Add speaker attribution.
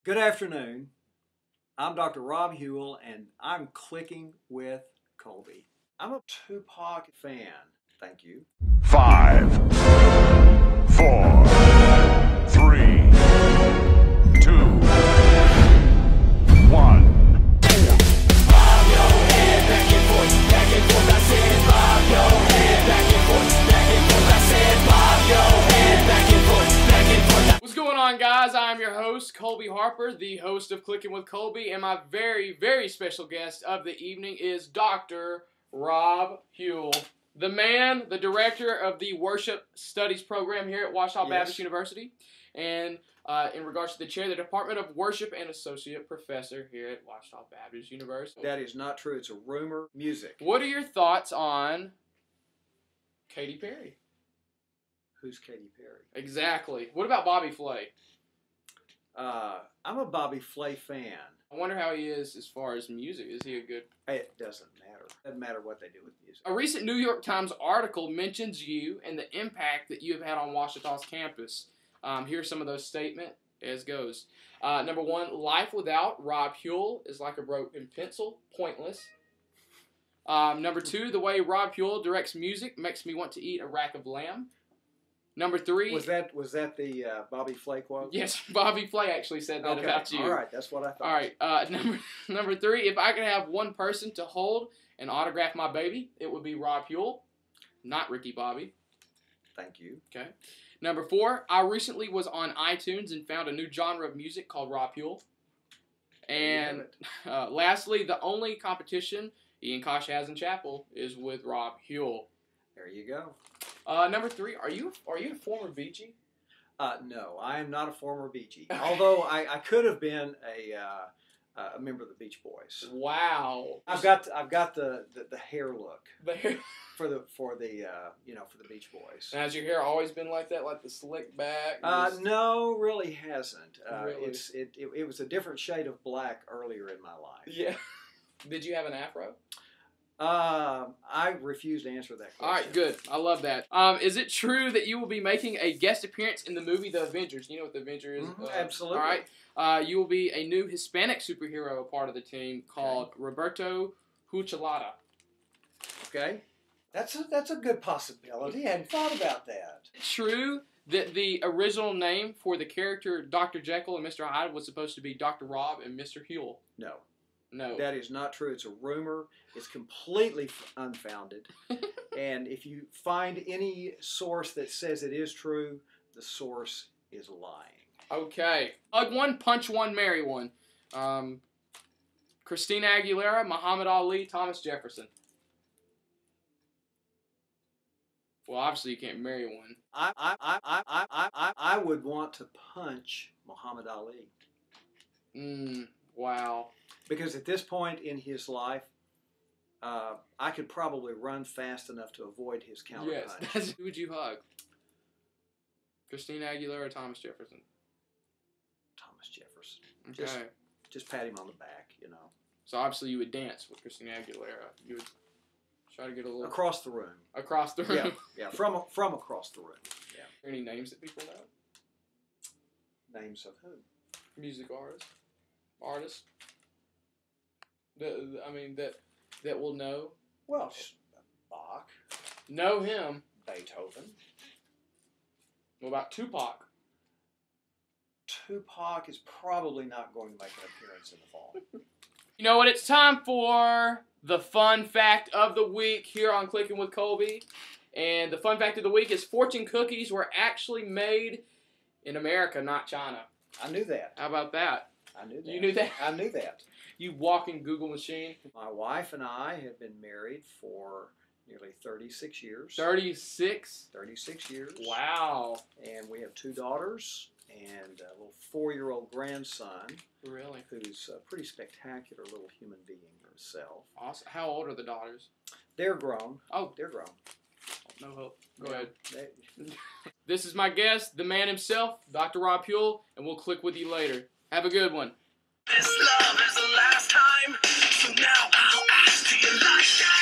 Speaker 1: Good afternoon. I'm Dr. Rob Hewell, and I'm clicking with Colby. I'm a Tupac fan. Thank you.
Speaker 2: 5, 4, 3, 2, 1.
Speaker 3: What's going on, guys? I'm your host, Colby Harper, the host of Clicking with Colby, and my very, very special guest of the evening is Dr. Rob Hewell, the man, the director of the Worship Studies program here at Ouachita Baptist University, and in regards to the chair of the Department of Worship and associate professor here at Ouachita Baptist University.
Speaker 1: That is not true. It's a rumor. Music.
Speaker 3: What are your thoughts on Katy Perry?
Speaker 1: Who's Katy Perry?
Speaker 3: Exactly. What about Bobby Flay?
Speaker 1: I'm a Bobby Flay fan.
Speaker 3: I wonder how he is as far as music. Is he a good...
Speaker 1: It doesn't matter. It doesn't matter what they do with music.
Speaker 3: A recent New York Times article mentions you and the impact that you have had on Ouachita's campus. Here's some of those statements as goes. Number 1, life without Rob Hewell is like a broken pencil, pointless. Number 2, the way Rob Hewell directs music makes me want to eat a rack of lamb. Number 3...
Speaker 1: Was that the Bobby Flay quote?
Speaker 3: Yes, Bobby Flay actually said that about you.
Speaker 1: All right, that's what I thought.
Speaker 3: All right, number 3, if I could have one person to hold and autograph my baby, it would be Rob Hewell, not Ricky Bobby.
Speaker 1: Thank you.
Speaker 3: Okay. Number 4, I recently was on iTunes and found a new genre of music called Rob Hewell. And lastly, the only competition Ian Kosh has in chapel is with Rob Hewell.
Speaker 1: There you go.
Speaker 3: Number 3, are you a former BG?
Speaker 1: No, I am not a former BG. Although I could have been a member of the Beach Boys.
Speaker 3: Wow.
Speaker 1: I've got the hair look.
Speaker 3: The hair.
Speaker 1: for the Beach Boys.
Speaker 3: And has your hair always been like that, like the slick back?
Speaker 1: No, really hasn't.
Speaker 3: Really?
Speaker 1: It was a different shade of black earlier in my life.
Speaker 3: Yeah. Did you have an afro?
Speaker 1: I refuse to answer that question.
Speaker 3: All right, good. I love that. Is it true that you will be making a guest appearance in the movie The Avengers? You know what The Avengers is?
Speaker 1: Mm-hmm, absolutely.
Speaker 3: All right. You will be a new Hispanic superhero, a part of the team called Roberto Huchalada.
Speaker 1: Okay. That's a good possibility. I hadn't thought about that.
Speaker 3: True that the original name for the character Dr. Jekyll and Mr. Hyde was supposed to be Dr. Rob and Mr. Hewell?
Speaker 1: No.
Speaker 3: No.
Speaker 1: That is not true. It's a rumor. It's completely unfounded. And if you find any source that says it is true, the source is lying.
Speaker 3: Okay. Hug one, punch one, marry one. Christina Aguilera, Muhammad Ali, Thomas Jefferson. Well, obviously you can't marry one.
Speaker 1: I would want to punch Muhammad Ali.
Speaker 3: Wow.
Speaker 1: Because at this point in his life, I could probably run fast enough to avoid his counter punch.
Speaker 3: Yes. Who would you hug? Christina Aguilera or Thomas Jefferson?
Speaker 1: Thomas Jefferson.
Speaker 3: Okay.
Speaker 1: Just pat him on the back, you know.
Speaker 3: So obviously you would dance with Christina Aguilera. You would try to get a little...
Speaker 1: Across the room.
Speaker 3: Across the room?
Speaker 1: Yeah, from across the room. Yeah.
Speaker 3: Are there any names that people know?
Speaker 1: Names of who?
Speaker 3: Music artists? That will know.
Speaker 1: Well, Bach.
Speaker 3: Know him.
Speaker 1: Beethoven.
Speaker 3: What about Tupac?
Speaker 1: Tupac is probably not going to make an appearance in the fall.
Speaker 3: You know what? It's time for the fun fact of the week here on Clicking with Colby. And the fun fact of the week is fortune cookies were actually made in America, not China.
Speaker 1: I knew that.
Speaker 3: How about that?
Speaker 1: I knew that.
Speaker 3: You knew that?
Speaker 1: I knew that.
Speaker 3: You walking Google machine.
Speaker 1: My wife and I have been married for nearly 36 years.
Speaker 3: 36?
Speaker 1: 36 years.
Speaker 3: Wow.
Speaker 1: And we have 2 daughters and a little 4-year-old grandson.
Speaker 3: Really?
Speaker 1: Who's a pretty spectacular little human being himself.
Speaker 3: Awesome. How old are the daughters?
Speaker 1: They're grown.
Speaker 3: Oh.
Speaker 1: They're grown.
Speaker 3: No hope. Go ahead. This is my guest, the man himself, Dr. Rob Hewell, and we'll click with you later. Have a good one.
Speaker 4: This love is the last time, so now I'll ask, do you like that?